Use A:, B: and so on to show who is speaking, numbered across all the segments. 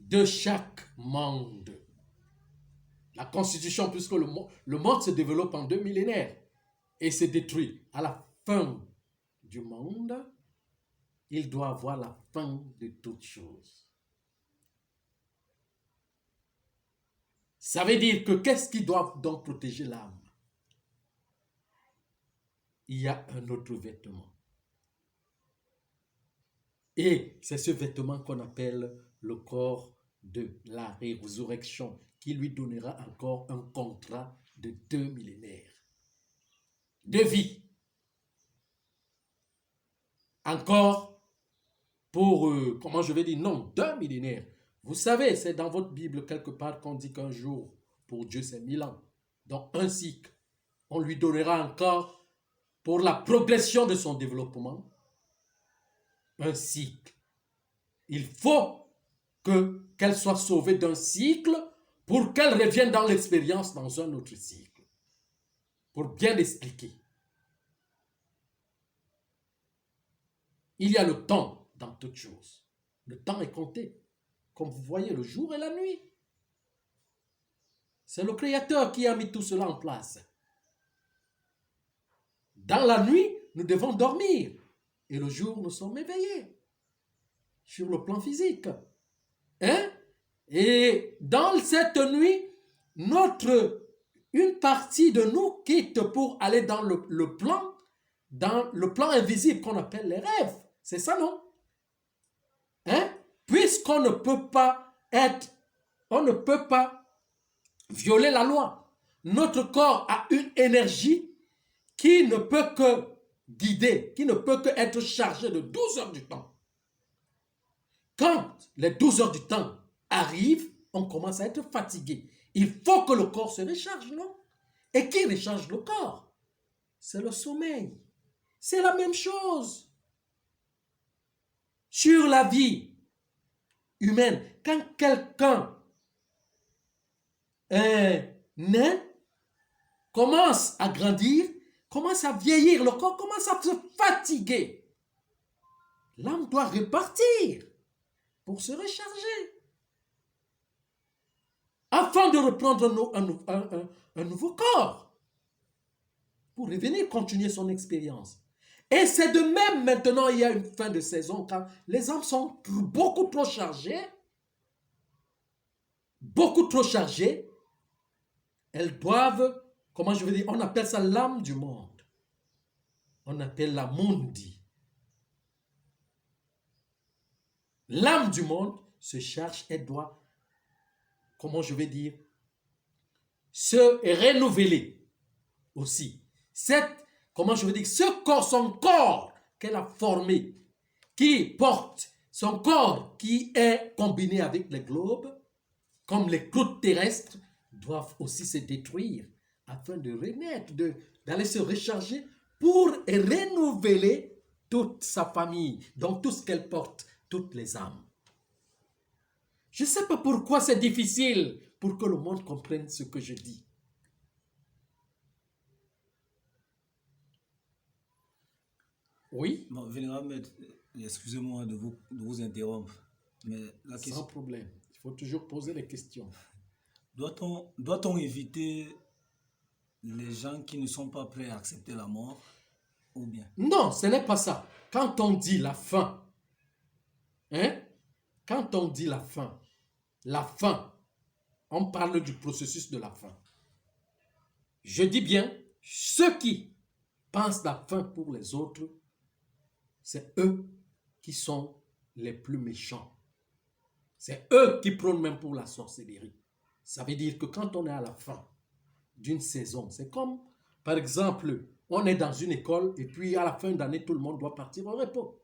A: de chaque monde. La constitution, puisque le monde se développe en 2 millénaires et se détruit à la fin du monde, il doit avoir la fin de toutes choses. Ça veut dire que qu'est-ce qui doit donc protéger l'âme? Il y a un autre vêtement. Et c'est ce vêtement qu'on appelle le corps de la résurrection, qui lui donnera encore un contrat de 2 millénaires de vie. Encore pour, comment je vais dire, non, 2 millénaires. Vous savez, c'est dans votre Bible quelque part qu'on dit qu'un jour, pour Dieu, c'est 1000 ans. Donc un cycle, on lui donnera encore, pour la progression de son développement, un cycle. Il faut qu'elle soit sauvée d'un cycle pour qu'elle revienne dans l'expérience dans un autre cycle. Pour bien l'expliquer. Il y a le temps dans toutes choses. Le temps est compté. Comme vous voyez, le jour et la nuit. C'est le Créateur qui a mis tout cela en place. Dans la nuit, nous devons dormir. Et le jour, nous sommes éveillés. Sur le plan physique. Hein? Et dans cette nuit, une partie de nous quitte pour aller dans le plan invisible qu'on appelle les rêves. C'est ça, non? Hein? Puisqu'on ne peut pas violer la loi. Notre corps a une énergie qui ne peut que guider, qui ne peut que être chargé de 12 heures du temps. Quand les 12 heures du temps arrivent, on commence à être fatigué. Il faut que le corps se recharge, non? Et qui recharge le corps? C'est le sommeil. C'est la même chose. Sur la vie humaine, quand quelqu'un naît, commence à grandir, commence à vieillir, le corps commence à se fatiguer. L'âme doit repartir pour se recharger. Afin de reprendre un nouveau corps. Pour revenir continuer son expérience. Et c'est de même maintenant, il y a une fin de saison quand les âmes sont beaucoup trop chargées. Beaucoup trop chargées. Elles doivent, comment je veux dire, on appelle ça l'âme du monde. On appelle la mundi. L'âme du monde se charge, elle doit, comment je vais dire, se renouveler aussi. Comment je veux dire, son corps qu'elle a formé, qui porte, son corps qui est combiné avec les globes, comme les croûtes terrestres, doivent aussi se détruire afin de renaître, d'aller se recharger pour renouveler toute sa famille, donc tout ce qu'elle porte, toutes les âmes. Je ne sais pas pourquoi c'est difficile pour que le monde comprenne ce que je dis. Oui.
B: Bon, Vénérable, excusez-moi de vous interrompre, mais la question...
A: Sans problème. Il faut toujours poser les questions.
B: Doit-on éviter les gens qui ne sont pas prêts à accepter la mort ou bien?
A: Non, ce n'est pas ça. Quand on dit la fin, quand on dit la fin, on parle du processus de la fin. Je dis bien, ceux qui pensent la fin pour les autres, c'est eux qui sont les plus méchants. C'est eux qui prônent même pour la sorcellerie. Ça veut dire que quand on est à la fin d'une saison, c'est comme, par exemple, on est dans une école et puis à la fin d'année, tout le monde doit partir au repos.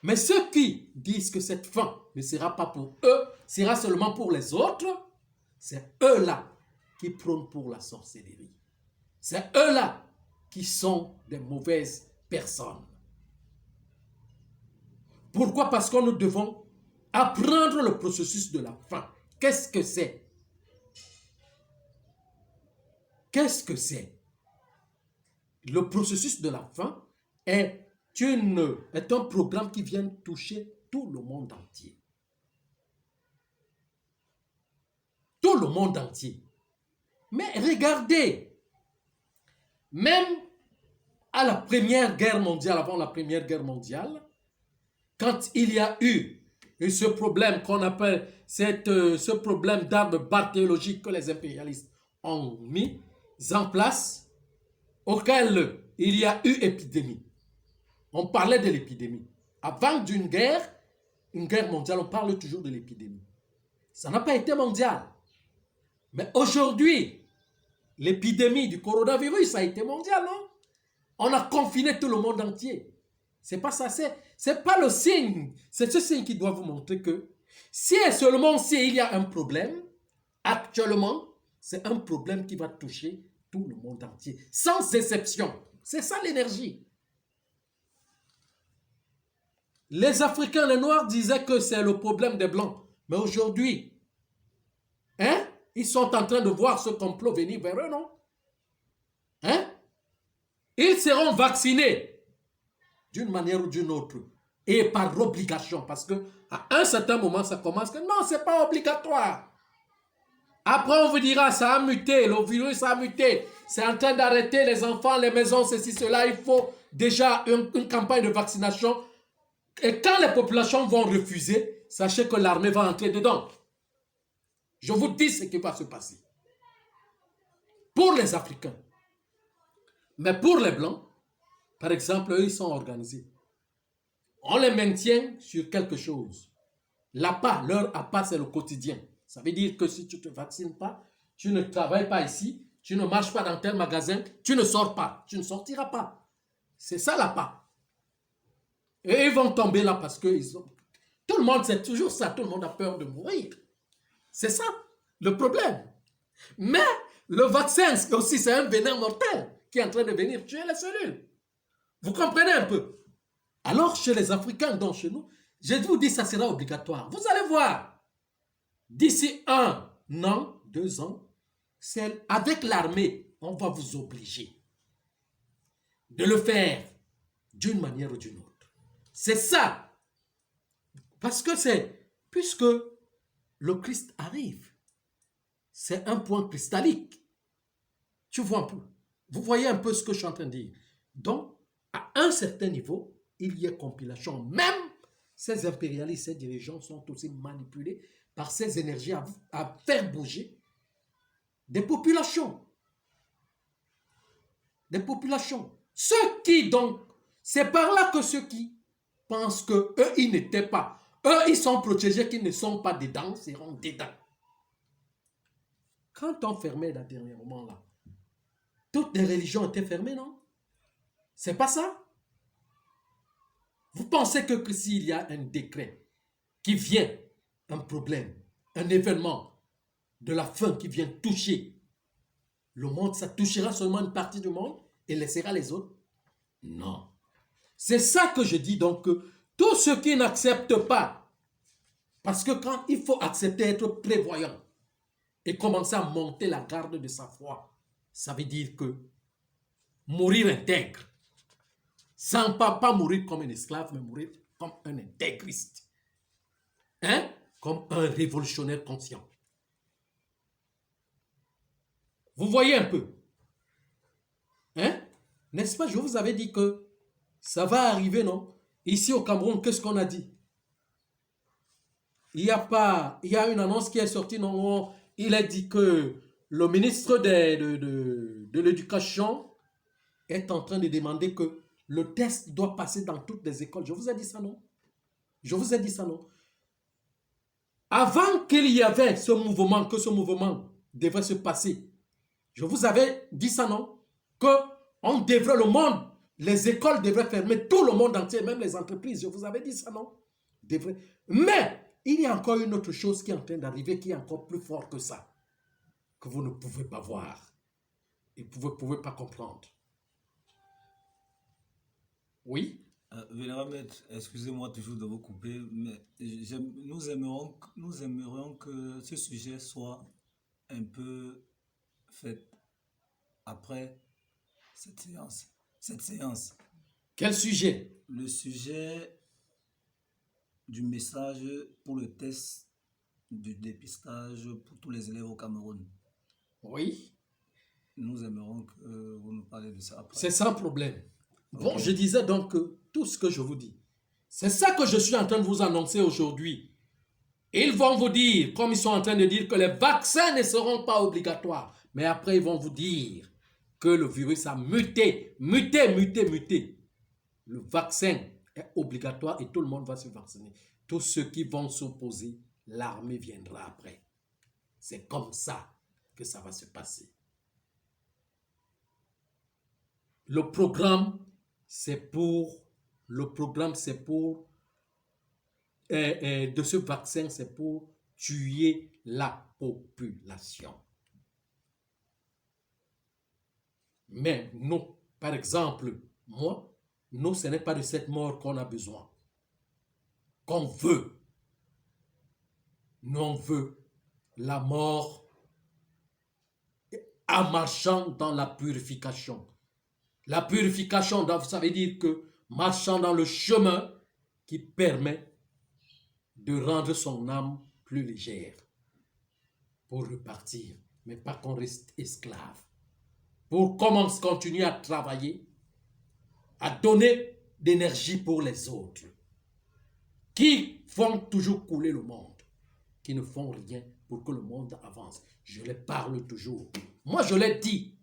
A: Mais ceux qui disent que cette fin ne sera pas pour eux, sera seulement pour les autres, c'est eux-là qui prônent pour la sorcellerie. C'est eux-là qui sont des mauvaises personnes. Pourquoi? Parce que nous devons apprendre le processus de la fin. Qu'est-ce que c'est? Qu'est-ce que c'est? Le processus de la fin est un programme qui vient toucher tout le monde entier. le monde entier. Mais regardez, même à la Première Guerre mondiale, avant la Première Guerre mondiale, quand il y a eu ce problème qu'on appelle ce problème d'armes bactériologiques que les impérialistes ont mis en place, auquel il y a eu épidémie. On parlait de l'épidémie. Avant une guerre mondiale, on parle toujours de l'épidémie. Ça n'a pas été mondial. Mais aujourd'hui, l'épidémie du coronavirus a été mondiale, non? On a confiné tout le monde entier. C'est pas ça, c'est pas le signe. C'est ce signe qui doit vous montrer que si et seulement s'il y a un problème, actuellement, c'est un problème qui va toucher tout le monde entier, sans exception. C'est ça l'énergie. Les Africains, les Noirs disaient que c'est le problème des Blancs. Mais aujourd'hui, hein, ils sont en train de voir ce complot venir vers eux, non? Hein? Ils seront vaccinés d'une manière ou d'une autre et par obligation, parce que à un certain moment, ça commence que non, c'est pas obligatoire. Après, on vous dira, ça a muté, le virus a muté, c'est en train d'arrêter les enfants, les maisons, ceci, cela, il faut déjà une campagne de vaccination. Et quand les populations vont refuser, sachez que l'armée va entrer dedans. Je vous dis ce qui va se passer. Pour les Africains. Mais pour les Blancs, par exemple, eux, ils sont organisés. On les maintient sur quelque chose. L'appât, leur appât, c'est le quotidien. Ça veut dire que si tu ne te vaccines pas, tu ne travailles pas ici, tu ne marches pas dans tel magasin, tu ne sors pas, tu ne sortiras pas. C'est ça l'appât. Et ils vont tomber là parce que tout le monde, c'est toujours ça, tout le monde a peur de mourir. C'est ça le problème. Mais le vaccin aussi, c'est un venin mortel qui est en train de venir tuer les cellules. Vous comprenez un peu? Alors, chez les Africains, donc chez nous, je vous dis, ça sera obligatoire. Vous allez voir, d'ici 1 an, 2 ans, avec l'armée, on va vous obliger de le faire d'une manière ou d'une autre. C'est ça. Parce que puisque le Christ arrive, c'est un point cristallique. Tu vois un peu. Vous voyez un peu ce que je suis en train de dire. Donc, à un certain niveau, il y a compilation. Même ces impérialistes, ces dirigeants sont aussi manipulés par ces énergies à faire bouger des populations. Des populations. Ceux qui, donc, c'est par là que ceux qui pensent que eux, ils n'étaient pas. Eux, ils sont protégés, qu'ils ne sont pas dedans, seront dedans. Quand on fermait là, dernièrement, là, toutes les religions étaient fermées, non? C'est pas ça? Vous pensez que s'il y a un décret qui vient, un problème, un événement de la faim qui vient toucher le monde, ça touchera seulement une partie du monde et laissera les autres? Non. C'est ça que je dis donc que tous ceux qui n'acceptent pas, parce que quand il faut accepter être prévoyant et commencer à monter la garde de sa foi, ça veut dire que mourir intègre, sans pas mourir comme un esclave, mais mourir comme un intégriste, hein? Comme un révolutionnaire conscient. Vous voyez un peu, hein? N'est-ce pas? Je vous avais dit que ça va arriver, non? Ici au Cameroun, qu'est-ce qu'on a dit? Il y a une annonce qui est sortie, non? Il a dit que le ministre de l'Éducation est en train de demander que le test doit passer dans toutes les écoles. Je vous ai dit ça, non? Je vous ai dit ça, non? Avant qu'il y avait ce mouvement, que ce mouvement devrait se passer, je vous avais dit ça, non? Que on devrait, le monde, les écoles devraient fermer, tout le monde entier, même les entreprises. Je vous avais dit ça, non? Devrait. Mais il y a encore une autre chose qui est en train d'arriver, qui est encore plus fort que ça, que vous ne pouvez pas voir et vous ne pouvez pas comprendre. Oui?
B: Vénérable Maître, excusez-moi toujours de vous couper, mais nous aimerions que ce sujet soit un peu fait après cette séance.
A: Quel sujet?
B: Le sujet du message pour le test du dépistage pour tous les élèves au Cameroun.
A: Oui,
B: Nous aimerons que vous nous parlez de ça après.
A: c'est sans problème. Bon,
B: Ok.
A: je disais donc que tout ce que je vous dis, c'est ça que je suis en train de vous annoncer aujourd'hui. Ils vont vous dire, comme ils sont en train de dire que les vaccins ne seront pas obligatoires, mais après ils vont vous dire que le virus a muté. Le vaccin est obligatoire et tout le monde va se vacciner. Tous ceux qui vont s'opposer, l'armée viendra après. C'est comme ça que ça va se passer. Le programme, c'est pour de ce vaccin, c'est pour tuer la population. Mais non, par exemple, moi, non, ce n'est pas de cette mort qu'on a besoin, qu'on veut. Nous, on veut la mort en marchant dans la purification. La purification, ça veut dire que marchant dans le chemin qui permet de rendre son âme plus légère pour repartir, mais pas qu'on reste esclave. Pour continuer à travailler, à donner d'énergie pour les autres, qui font toujours couler le monde, qui ne font rien pour que le monde avance. Je les parle toujours. Moi, je l'ai dit.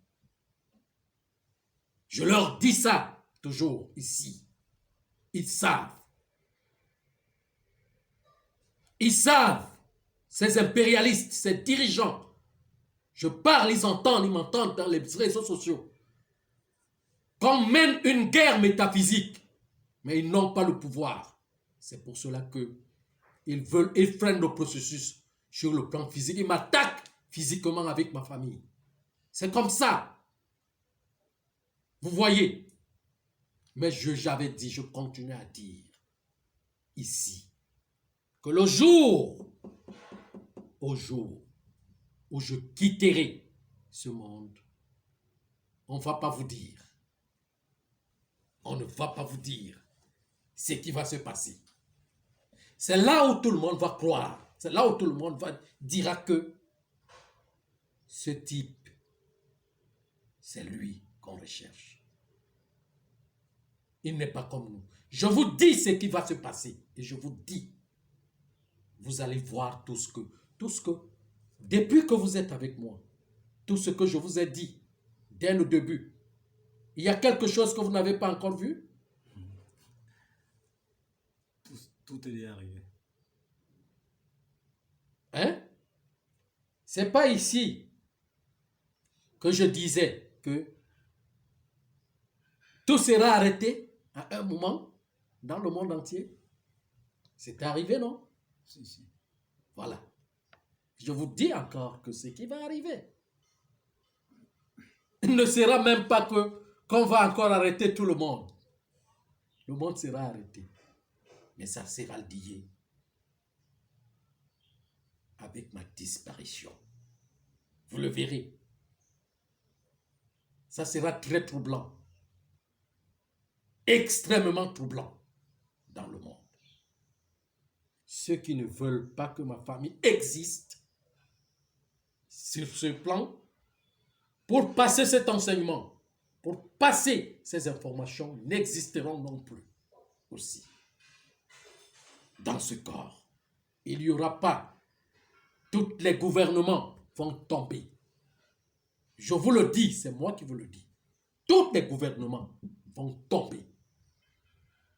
A: Je leur dis ça toujours ici. Ils savent. Ils savent. Ces impérialistes, ces dirigeants. Je parle, ils entendent, ils m'entendent dans les réseaux sociaux. Qu'on mène une guerre métaphysique, mais ils n'ont pas le pouvoir. C'est pour cela que ils freinent le processus sur le plan physique. Ils m'attaquent physiquement avec ma famille. C'est comme ça. Vous voyez. Mais j'avais dit, je continue à dire ici que le jour où je quitterai ce monde, on ne va pas vous dire. On ne va pas vous dire ce qui va se passer. C'est là où tout le monde va croire. C'est là où tout le monde dira que ce type, c'est lui qu'on recherche. Il n'est pas comme nous. Je vous dis ce qui va se passer. Et je vous dis, vous allez voir tout ce que, depuis que vous êtes avec moi, tout ce que je vous ai dit dès le début, il y a quelque chose que vous n'avez pas encore vu?
B: Tout est déjà arrivé.
A: Hein? C'est pas ici que je disais que tout sera arrêté à un moment dans le monde entier. C'est arrivé, non?
B: Si.
A: Voilà. Je vous dis encore que ce qui va arriver, il ne sera même pas qu'on va encore arrêter tout le monde. Le monde sera arrêté. Mais ça sera lié avec ma disparition. Vous le verrez. Ça sera très troublant. Extrêmement troublant dans le monde. Ceux qui ne veulent pas que ma famille existe sur ce plan, pour passer cet enseignement, pour passer ces informations, n'existeront non plus aussi. Dans ce corps, il n'y aura pas. Tous les gouvernements vont tomber. Je vous le dis, c'est moi qui vous le dis. Tous les gouvernements vont tomber.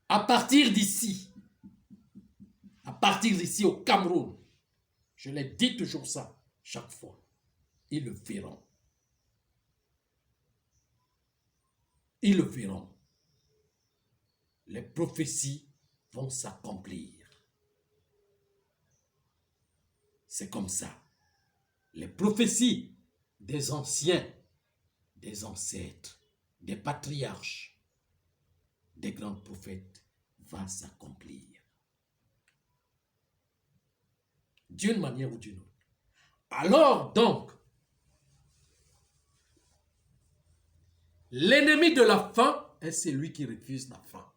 A: À partir d'ici au Cameroun, je l'ai dit toujours ça, chaque fois, ils le verront. Ils le verront. Les prophéties vont s'accomplir. C'est comme ça. Les prophéties des anciens, des ancêtres, des patriarches, des grands prophètes vont s'accomplir. D'une manière ou d'une autre. Alors donc, l'ennemi de la faim est celui qui refuse la faim.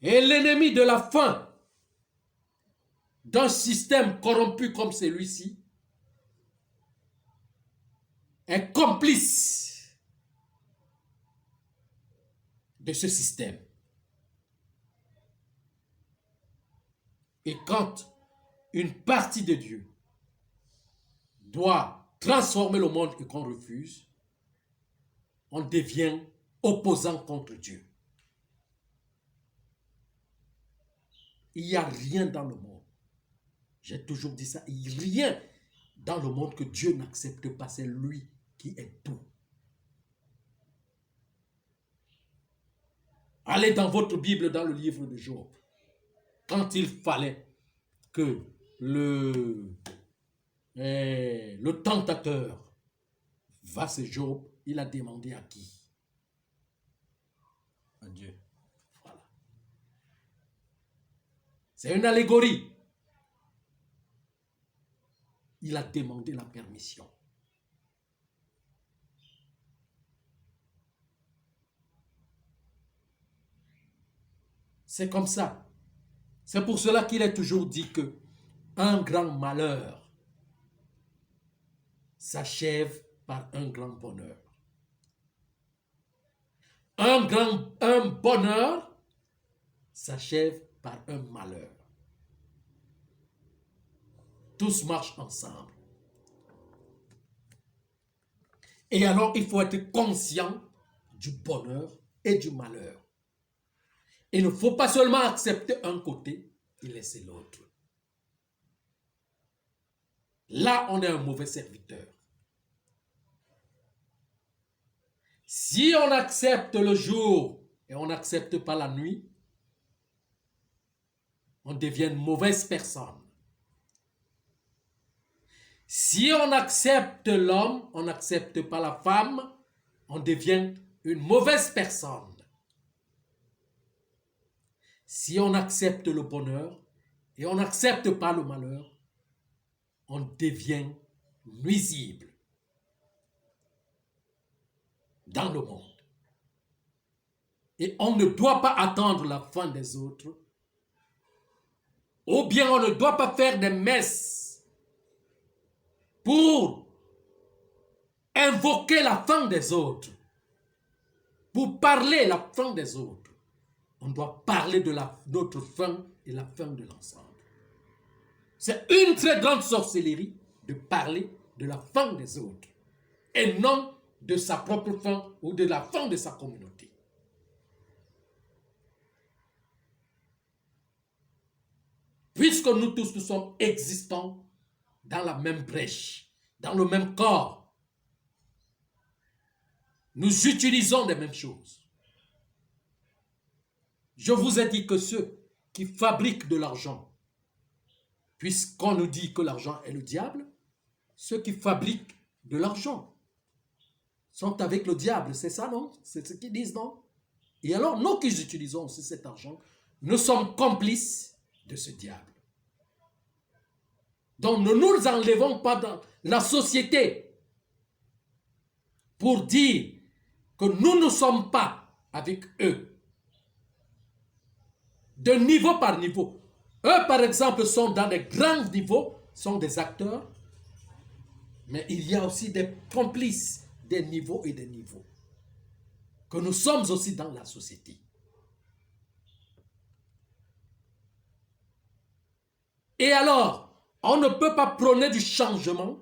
A: Et l'ennemi de la faim d'un système corrompu comme celui-ci est complice de ce système. Et quand une partie de Dieu doit transformer le monde et qu'on refuse, on devient opposant contre Dieu. Il n'y a rien dans le monde. J'ai toujours dit ça. Il n'y a rien dans le monde que Dieu n'accepte pas. C'est lui qui est tout. Allez dans votre Bible, dans le livre de Job. Quand il fallait que le tentateur va chez Job, il a demandé à qui?
B: À Dieu.
A: Voilà. C'est une allégorie. Il a demandé la permission. C'est comme ça. C'est pour cela qu'il est toujours dit que un grand malheur s'achève par un grand bonheur. Un bonheur s'achève par un malheur. Tous marchent ensemble. Et alors, il faut être conscient du bonheur et du malheur. Il ne faut pas seulement accepter un côté et laisser l'autre. Là, on est un mauvais serviteur. Si on accepte le jour et on n'accepte pas la nuit, on devient une mauvaise personne. Si on accepte l'homme, on n'accepte pas la femme, on devient une mauvaise personne. Si on accepte le bonheur et on n'accepte pas le malheur, on devient nuisible dans le monde. Et on ne doit pas attendre la fin des autres, ou bien on ne doit pas faire des messes pour invoquer la fin des autres, pour parler la fin des autres. On doit parler de notre fin et la fin de l'ensemble. C'est une très grande sorcellerie de parler de la fin des autres et non de sa propre fin ou de la fin de sa communauté. Puisque nous tous, nous sommes existants dans la même brèche, dans le même corps, nous utilisons les mêmes choses. Je vous ai dit que ceux qui fabriquent de l'argent, puisqu'on nous dit que l'argent est le diable, ceux qui fabriquent de l'argent sont avec le diable, c'est ça, non? C'est ce qu'ils disent, non? Et alors, nous qui utilisons aussi cet argent, nous sommes complices de ce diable. Donc, ne nous enlevons pas dans la société pour dire que nous ne sommes pas avec eux. De niveau par niveau. Eux, par exemple, sont dans des grands niveaux, sont des acteurs, mais il y a aussi des complices des niveaux et des niveaux. Que nous sommes aussi dans la société. Et alors, on ne peut pas prôner du changement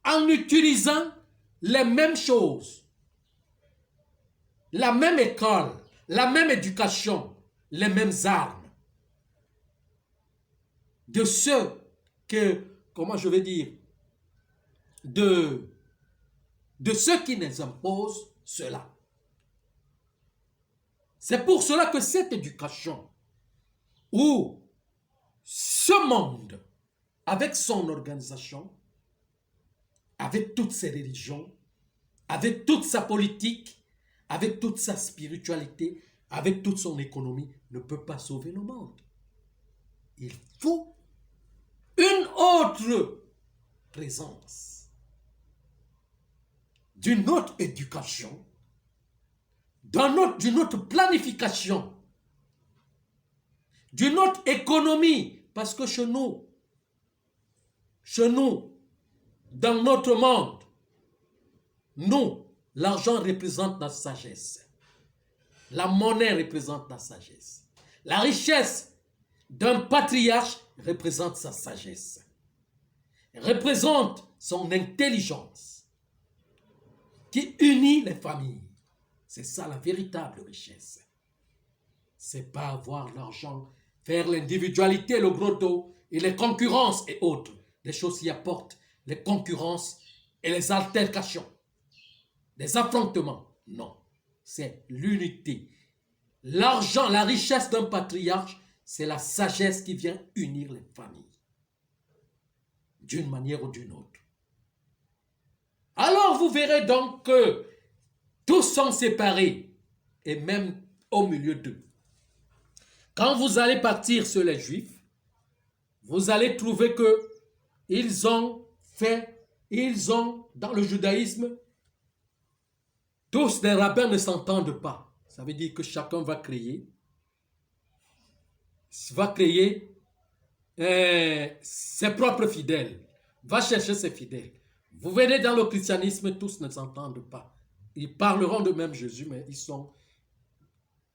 A: en utilisant les mêmes choses, la même école, la même éducation, les mêmes armes de ceux que, comment je vais dire, de ceux qui nous imposent cela. C'est pour cela que cette éducation, ou ce monde, avec son organisation, avec toutes ses religions, avec toute sa politique, avec toute sa spiritualité, avec toute son économie, ne peut pas sauver le monde. Il faut une autre présence, d'une autre éducation, d'une autre planification, d'une autre économie Parce que chez nous, dans notre monde, nous, l'argent représente la sagesse. La monnaie représente la sagesse. La richesse d'un patriarche représente sa sagesse. Représente son intelligence qui unit les familles. C'est ça la véritable richesse. C'est pas avoir l'argent, faire l'individualité, le gros dos et les concurrences et autres. Des choses qui apportent les concurrences et les altercations. Les affrontements. Non. C'est l'unité. L'argent, la richesse d'un patriarche, c'est la sagesse qui vient unir les familles. D'une manière ou d'une autre. Alors vous verrez donc que tous sont séparés et même au milieu d'eux. Quand vous allez partir sur les Juifs, vous allez trouver que dans le judaïsme, tous les rabbins ne s'entendent pas. Ça veut dire que chacun va créer ses propres fidèles, va chercher ses fidèles. Vous verrez dans le christianisme, tous ne s'entendent pas. Ils parleront de même Jésus, mais ils sont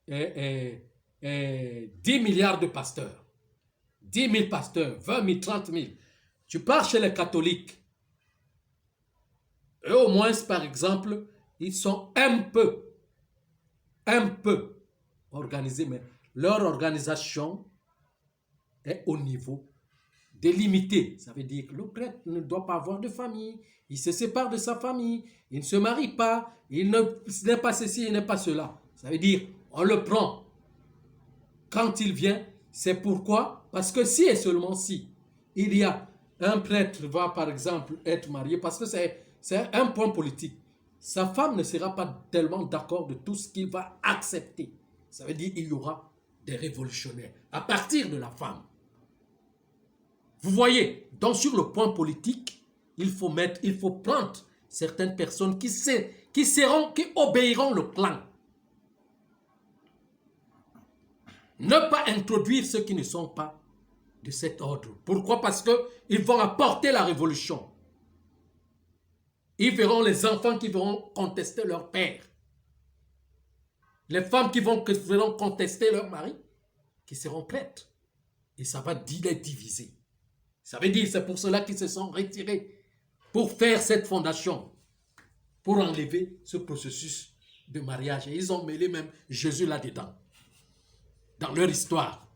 A: 10 milliards de pasteurs. 10 000 pasteurs, 20 000, 30 000. Tu pars chez les catholiques. Eux, au moins, par exemple, ils sont un peu organisés, mais leur organisation est au niveau délimité. Ça veut dire que le prêtre ne doit pas avoir de famille. Il se sépare de sa famille. Il ne se marie pas. Il n'est pas ceci, il n'est pas cela. Ça veut dire, on le prend. Quand il vient, c'est pourquoi? Parce que si et seulement si il y a un prêtre va par exemple être marié, parce que c'est un point politique, sa femme ne sera pas tellement d'accord de tout ce qu'il va accepter. Ça veut dire qu'il y aura des révolutionnaires à partir de la femme. Vous voyez, donc sur le point politique, il faut prendre certaines personnes qui obéiront le clan. Ne pas introduire ceux qui ne sont pas de cet ordre. Pourquoi? Parce qu'ils vont apporter la révolution. Ils verront les enfants qui vont contester leur père. Les femmes qui vont contester leur mari, qui seront prêtes. Et ça va les diviser. Ça veut dire, c'est pour cela qu'ils se sont retirés, pour faire cette fondation, pour enlever ce processus de mariage. Et ils ont mêlé même Jésus là-dedans, dans leur histoire.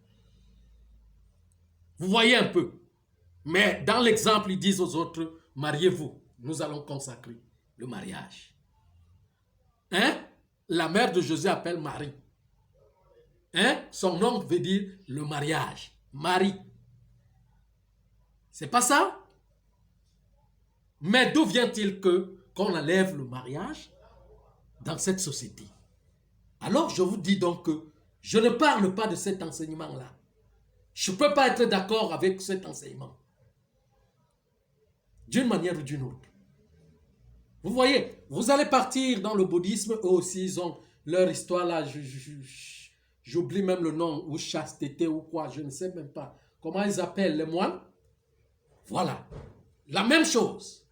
A: Vous voyez un peu. Mais dans l'exemple, ils disent aux autres, mariez-vous, nous allons consacrer le mariage. Hein? La mère de Jésus appelle Marie. Hein? Son nom veut dire le mariage. Marie. C'est pas ça? Mais d'où vient-il qu'on enlève le mariage dans cette société? Alors je vous dis donc que je ne parle pas de cet enseignement-là. Je ne peux pas être d'accord avec cet enseignement. D'une manière ou d'une autre. Vous voyez, vous allez partir dans le bouddhisme, eux aussi, ils ont leur histoire là, j'oublie même le nom, ou chasteté ou quoi, je ne sais même pas. Comment ils appellent les moines? Voilà, la même chose.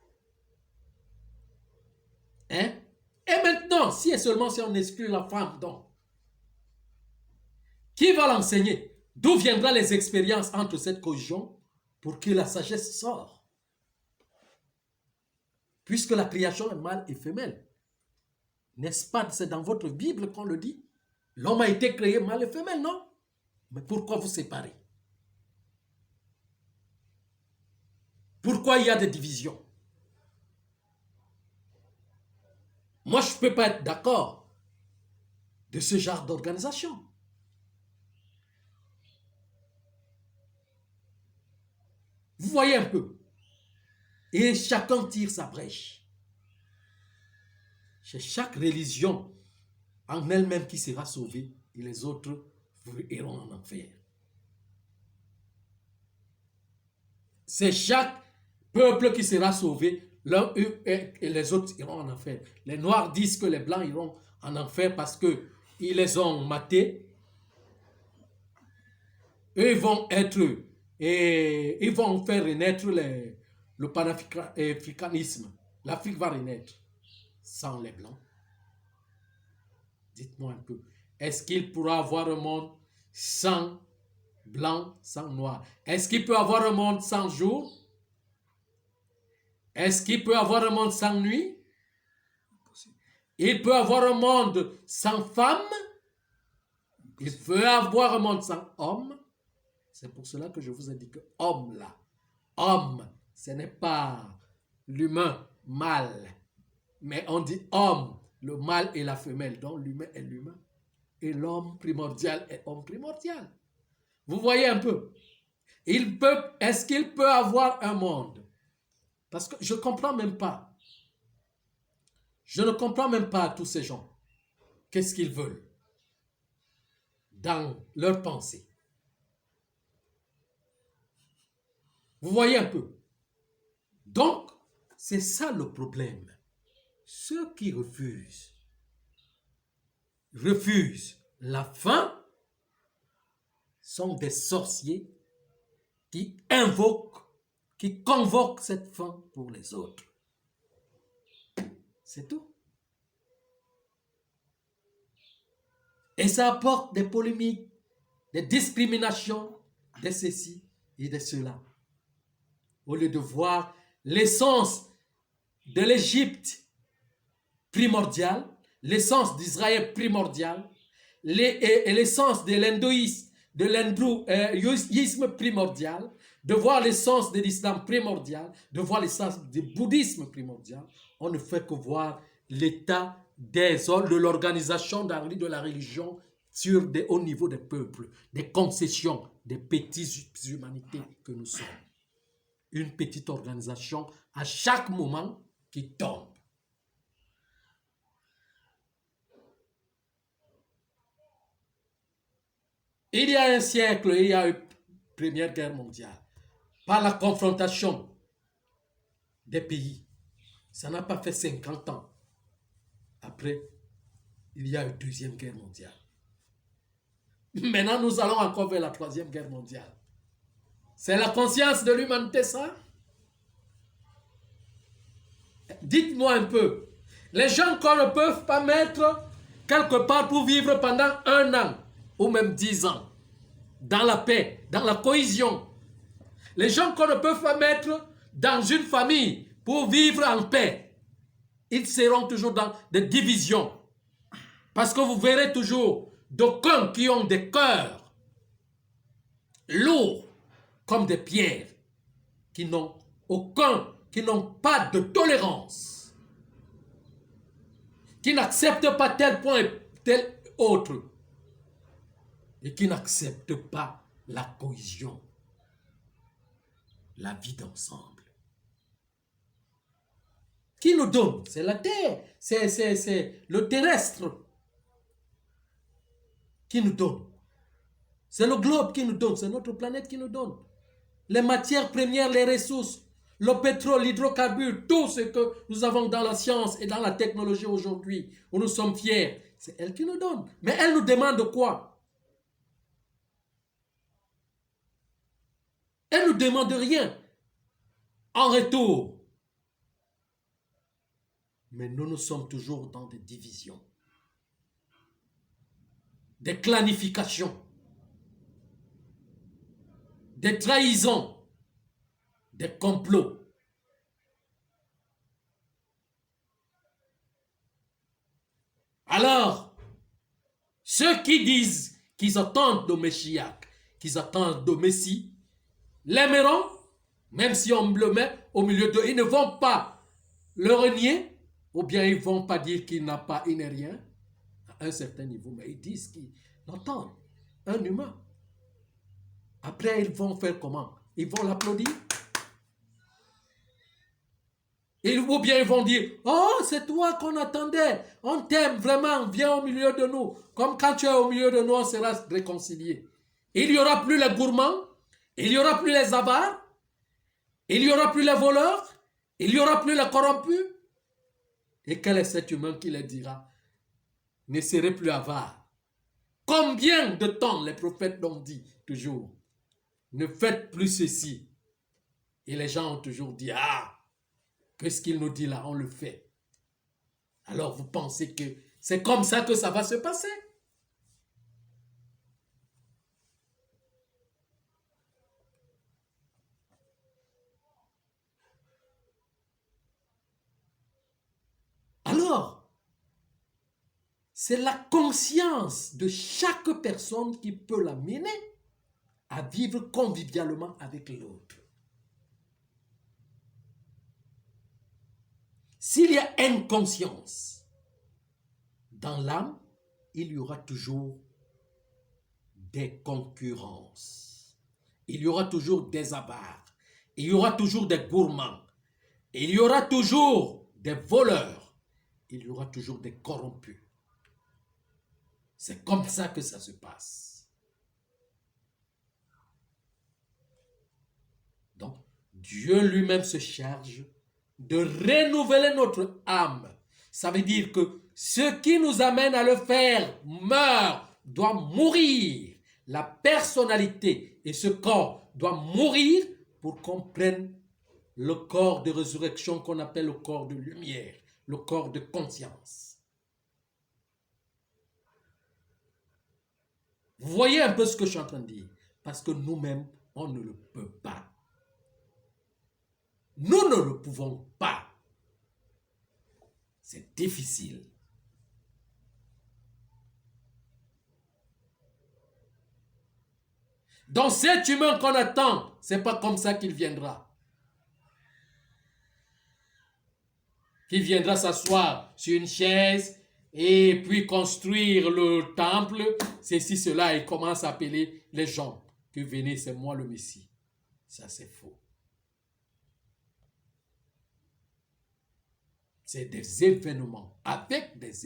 A: Hein? Et maintenant, si et seulement si on exclut la femme, donc, qui va l'enseigner? D'où viendront les expériences entre cette cohésion pour que la sagesse sorte? Puisque la création est mâle et femelle. N'est-ce pas? C'est dans votre Bible qu'on le dit. L'homme a été créé mâle et femelle, non? Mais pourquoi vous séparez? Pourquoi il y a des divisions? Moi, je ne peux pas être d'accord de ce genre d'organisation. Vous voyez un peu. Et chacun tire sa brèche. C'est chaque religion en elle-même qui sera sauvée et les autres iront en enfer. C'est chaque peuple qui sera sauvé, l'un et les autres iront en enfer. Les Noirs disent que les Blancs iront en enfer parce qu'ils les ont matés. Eux vont être et ils vont faire renaître le panafricanisme. L'Afrique va renaître sans les Blancs. Dites-moi un peu, est-ce qu'il pourra avoir un monde sans Blanc, sans Noir? Est-ce qu'il peut avoir un monde sans jour? Est-ce qu'il peut avoir un monde sans nuit? Il peut avoir un monde sans femme? Il peut avoir un monde sans homme? C'est pour cela que je vous ai dit que homme là, homme, ce n'est pas l'humain mâle, mais on dit homme, le mâle et la femelle, donc l'humain est l'humain, et l'homme primordial est homme primordial. Vous voyez un peu? Est-ce qu'il peut avoir un monde? Parce que je ne comprends même pas. Je ne comprends même pas tous ces gens. Qu'est-ce qu'ils veulent dans leur pensée? Vous voyez un peu? Donc, c'est ça le problème. Ceux qui refusent la faim sont des sorciers qui convoquent cette faim pour les autres. C'est tout. Et ça apporte des polémiques, des discriminations, de ceci et de cela. Au lieu de voir l'essence de l'Égypte primordiale, l'essence d'Israël primordiale, et l'essence de l'hindouisme primordial, de voir l'essence de l'islam primordial, de voir l'essence du bouddhisme primordial, on ne fait que voir l'état de l'organisation de la religion sur des hauts niveaux des peuples, des concessions, des petites humanités que nous sommes. Une petite organisation à chaque moment qui tombe. Il y a un siècle, il y a eu Première Guerre mondiale. Par la confrontation des pays. Ça n'a pas fait 50 ans. Après, il y a eu Deuxième Guerre mondiale. Maintenant, nous allons encore vers la Troisième Guerre mondiale. C'est la conscience de l'humanité, ça? Dites-moi un peu. Les gens qu'on ne peut pas mettre quelque part pour vivre pendant 1 an ou même 10 ans, dans la paix, dans la cohésion. Les gens qu'on ne peut pas mettre dans une famille pour vivre en paix, ils seront toujours dans des divisions. Parce que vous verrez toujours d'aucuns qui ont des cœurs lourds comme des pierres, qui n'ont pas de tolérance, qui n'acceptent pas tel point et tel autre, et qui n'acceptent pas la cohésion, la vie d'ensemble. Qui nous donne? C'est la terre, c'est le terrestre qui nous donne. C'est le globe qui nous donne, c'est notre planète qui nous donne. Les matières premières, les ressources, le pétrole, l'hydrocarbure, tout ce que nous avons dans la science et dans la technologie aujourd'hui, où nous sommes fiers, c'est elle qui nous donne. Mais elle nous demande quoi? Elle ne nous demande rien en retour. Mais nous sommes toujours dans des divisions, des clanifications, des trahisons, des complots. Alors, ceux qui disent qu'ils attendent le Messie, qu'ils attendent le Messie, l'aimeront, même si on le met au milieu d'eux. Ils ne vont pas le renier, ou bien ils ne vont pas dire qu'il n'a pas, il n'est rien, à un certain niveau, mais ils disent qu'ils l'entendent, un humain. Après, ils vont faire comment? Ils vont l'applaudir? Ou bien ils vont dire, oh, c'est toi qu'on attendait, on t'aime vraiment, viens au milieu de nous. Comme quand tu es au milieu de nous, on sera réconciliés. Il n'y aura plus les gourmands, il n'y aura plus les avares, il n'y aura plus les voleurs, il n'y aura plus les corrompus. Et quel est cet humain qui les dira? Ne serez plus avare. Combien de temps les prophètes l'ont dit toujours? ne faites plus ceci. Et les gens ont toujours dit, ah, qu'est-ce qu'il nous dit là, on le fait. Alors vous pensez que c'est comme ça que ça va se passer? Alors, c'est la conscience de chaque personne qui peut l'amener à vivre convivialement avec l'autre. S'il y a inconscience dans l'âme, il y aura toujours des concurrences. Il y aura toujours des avares. Il y aura toujours des gourmands. Il y aura toujours des voleurs. Il y aura toujours des corrompus. C'est comme ça que ça se passe. Donc, Dieu lui-même se charge de renouveler notre âme. Ça veut dire que ce qui nous amène à le faire meurt, doit mourir. La personnalité et ce corps doivent mourir pour qu'on prenne le corps de résurrection qu'on appelle le corps de lumière, le corps de conscience. Vous voyez un peu ce que je suis en train de dire? Parce que nous-mêmes, on ne le peut pas. Nous ne le pouvons pas. C'est difficile. Donc cet humain qu'on attend, ce n'est pas comme ça qu'il viendra. Qu'il viendra s'asseoir sur une chaise et puis construire le temple, ceci, cela, et commence à appeler les gens que venez, c'est moi le Messie. Ça, c'est faux. C'est des événements avec des événements.